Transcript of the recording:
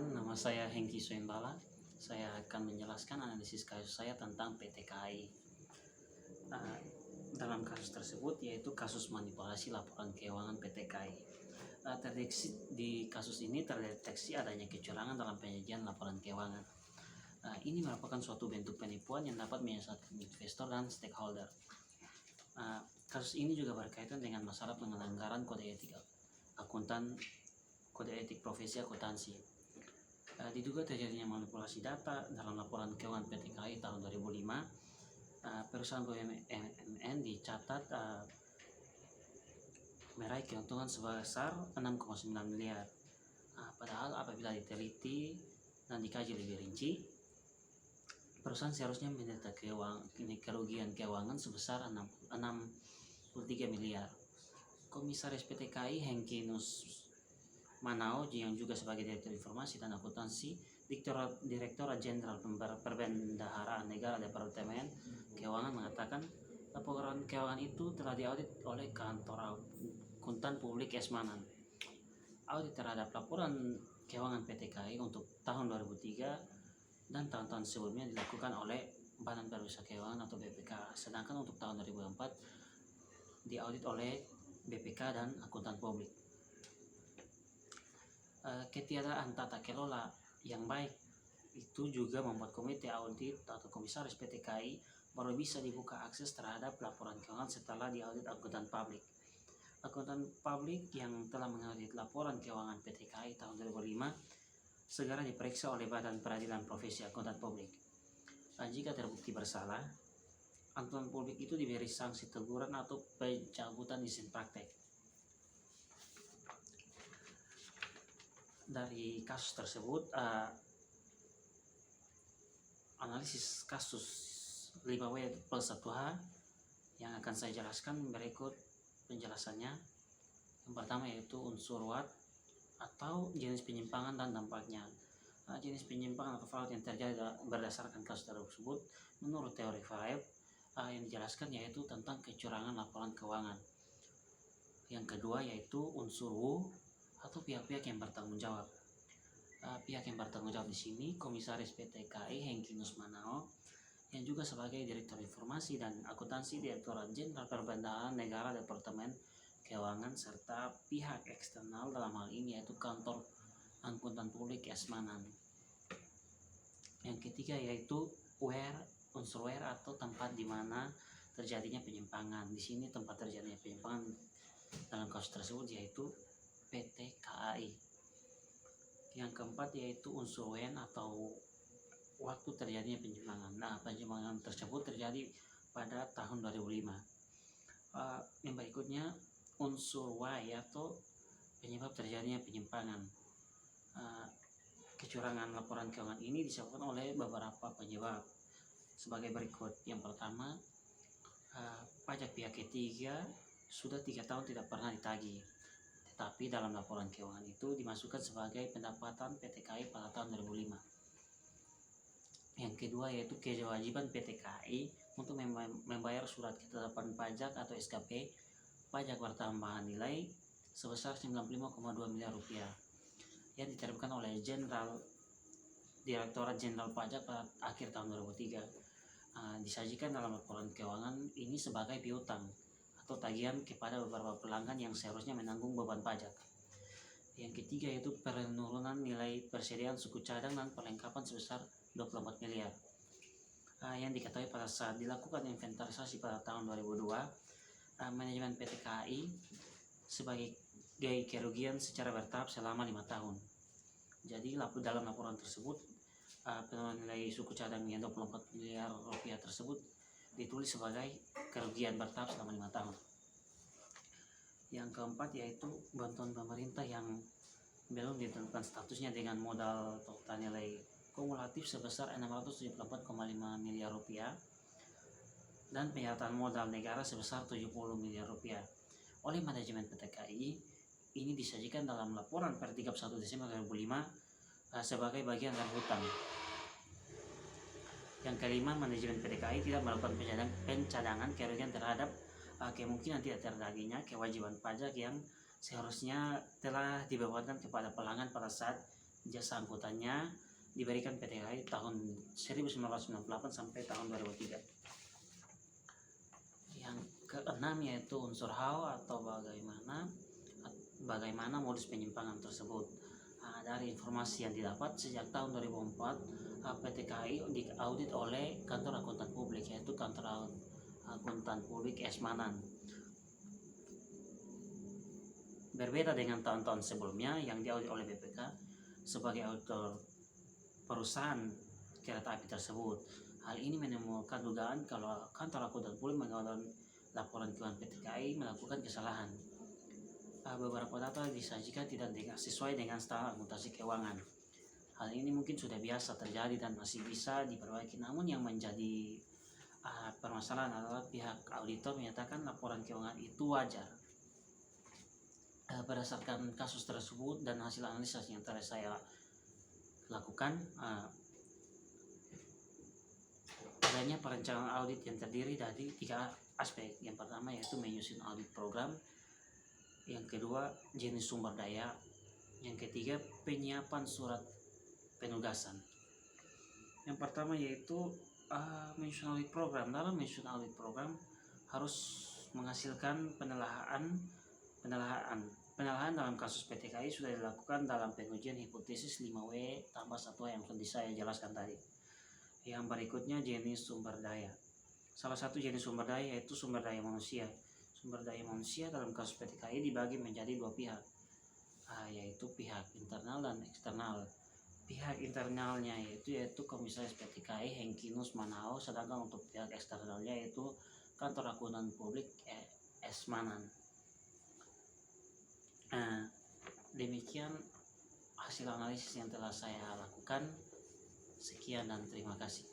Perkenalkan, nama saya Hengki Soembala. Saya akan menjelaskan analisis kasus saya tentang PT KAI. Dalam kasus tersebut yaitu kasus manipulasi laporan keuangan PT KAI. Terdeteksi di kasus ini terdeteksi adanya kecurangan dalam penyajian laporan keuangan. Ini merupakan suatu bentuk penipuan yang dapat menyesatkan investor dan stakeholder. Kasus ini juga berkaitan dengan masalah pelanggaran kode etik kode etik profesi akuntansi. Diduga terjadinya manipulasi data dalam laporan keuangan PT KAI tahun 2005. Perusahaan BUMN dicatat meraih keuntungan sebesar 6,9 miliar. Padahal apabila diteliti dan dikaji lebih rinci, perusahaan seharusnya menderita kerugian keuangan sebesar 63 miliar. Komisaris PT KAI Hengki Manao yang juga sebagai Direktur Informasi dan Akuntansi Direktorat Jenderal Perbendaharaan Negara Departemen Keuangan mengatakan laporan keuangan itu telah diaudit oleh Kantor Akuntan Publik Esmanan. Audit terhadap laporan keuangan PT KAI untuk tahun 2003 dan tahun-tahun sebelumnya dilakukan oleh Badan Pemeriksa Keuangan atau BPK, sedangkan untuk tahun 2004 diaudit oleh BPK dan Akuntan Publik. Ketiadaan tata kelola yang baik itu juga membuat komite audit atau komisaris PT KAI baru bisa dibuka akses terhadap laporan keuangan setelah diaudit akuntan publik. Akuntan publik yang telah mengaudit laporan keuangan PT KAI tahun 2005 segera diperiksa oleh Badan Peradilan Profesi Akuntan Publik. Jika terbukti bersalah, akuntan publik itu diberi sanksi teguran atau pencabutan izin praktek. Dari kasus tersebut, analisis kasus 5W+1H yang akan saya jelaskan berikut penjelasannya. Yang pertama yaitu unsur WAT atau jenis penyimpangan dan dampaknya. Jenis penyimpangan atau fraud yang terjadi berdasarkan kasus tersebut menurut teori 5 yang dijelaskan yaitu tentang kecurangan laporan keuangan. Yang kedua yaitu unsur WU atau pihak-pihak yang bertanggung jawab. Pihak yang bertanggung jawab di sini Komisaris PT KAI Hengki Manao yang juga sebagai Direktur Informasi dan Akuntansi Direktorat Jenderal Perbendaharaan Negara Departemen Keuangan serta pihak eksternal dalam hal ini yaitu Kantor Akuntan Publik Esmanan. Yang ketiga yaitu unsur atau tempat di mana terjadinya penyimpangan. Di sini tempat terjadinya penyimpangan dalam kasus tersebut yaitu PT KAI. Yang keempat yaitu unsur atau waktu terjadinya penyimpangan. Penyimpangan tersebut terjadi pada tahun 2005. Yang berikutnya unsur Y atau penyebab terjadinya penyimpangan. Kecurangan laporan keuangan ini disebabkan oleh beberapa penyebab sebagai berikut. Yang pertama, pajak pihak ketiga sudah 3 tahun tidak pernah ditagih, tetapi dalam laporan keuangan itu dimasukkan sebagai pendapatan PT KAI pada tahun 2005. Yang kedua yaitu kewajiban PT KAI untuk membayar surat ketetapan pajak atau SKP pajak bertambahan nilai sebesar 95,2 miliar rupiah yang diterbitkan oleh Direktorat Jenderal Pajak pada akhir tahun 2003. Disajikan dalam laporan keuangan ini sebagai piutang atau tagihan kepada beberapa pelanggan yang seharusnya menanggung beban pajak. Yang ketiga yaitu penurunan nilai persediaan suku cadang dan perlengkapan sebesar 24 miliar. Yang diketahui pada saat dilakukan inventarisasi pada tahun 2002, manajemen PT KAI sebagai kerugian secara bertahap selama 5 tahun. Jadi dalam laporan tersebut penurunan nilai suku cadang yang 24 miliar rupiah tersebut ditulis sebagai kerugian bertahap selama 5 tahun. Yang keempat yaitu bantuan pemerintah yang belum ditentukan statusnya dengan modal total nilai kumulatif sebesar 674,5 miliar rupiah dan penyertaan modal negara sebesar 70 miliar rupiah oleh manajemen PT KAI. Ini disajikan dalam laporan per 31 Desember 2005 sebagai bagian dari hutang. Yang kelima, manajemen PT KAI tidak melakukan pencadangan kerugian terhadap kemungkinan tidak tertagihnya kewajiban pajak yang seharusnya telah dibebankan kepada pelanggan pada saat jasa angkutannya diberikan PT KAI tahun 1998 sampai tahun 2003. Yang keenam yaitu unsur HAO atau bagaimana modus penyimpangan tersebut. Dari informasi yang didapat sejak tahun 2004, PT KAI diaudit oleh kantor akuntan publik, yaitu kantor akuntan publik Esmanan. Berbeda dengan tahun-tahun sebelumnya yang diaudit oleh BPK sebagai auditor perusahaan kereta api tersebut. Hal ini menimbulkan dugaan kalau kantor akuntan publik mengaudit laporan keuangan PT KAI melakukan kesalahan. Beberapa data disajikan tidak sesuai dengan standar akuntansi keuangan. Hal ini mungkin sudah biasa terjadi dan masih bisa diperbaiki, namun yang menjadi permasalahan adalah pihak auditor menyatakan laporan keuangan itu wajar. Berdasarkan kasus tersebut dan hasil analisis yang telah saya lakukan, adanya perencanaan audit yang terdiri dari 3 aspek. Yang pertama yaitu menyusun audit program, yang kedua jenis sumber daya, yang ketiga penyiapan surat penugasan. Yang pertama yaitu menyusun audit program. Dalam menyusun audit program harus menghasilkan penelaahan dalam kasus PT KAI sudah dilakukan dalam pengujian hipotesis 5W tambah 1 yang sudah saya jelaskan tadi. Yang berikutnya jenis sumber daya. Salah satu jenis sumber daya yaitu sumber daya manusia. Sumber daya manusia dalam kasus PT KAI dibagi menjadi 2 pihak, yaitu pihak internal dan eksternal. Pihak internalnya yaitu Komisaris PT KAI Hengkinus Manao, sedangkan untuk pihak eksternalnya yaitu kantor akuntan publik Esmanan. Demikian hasil analisis yang telah saya lakukan. Sekian dan terima kasih.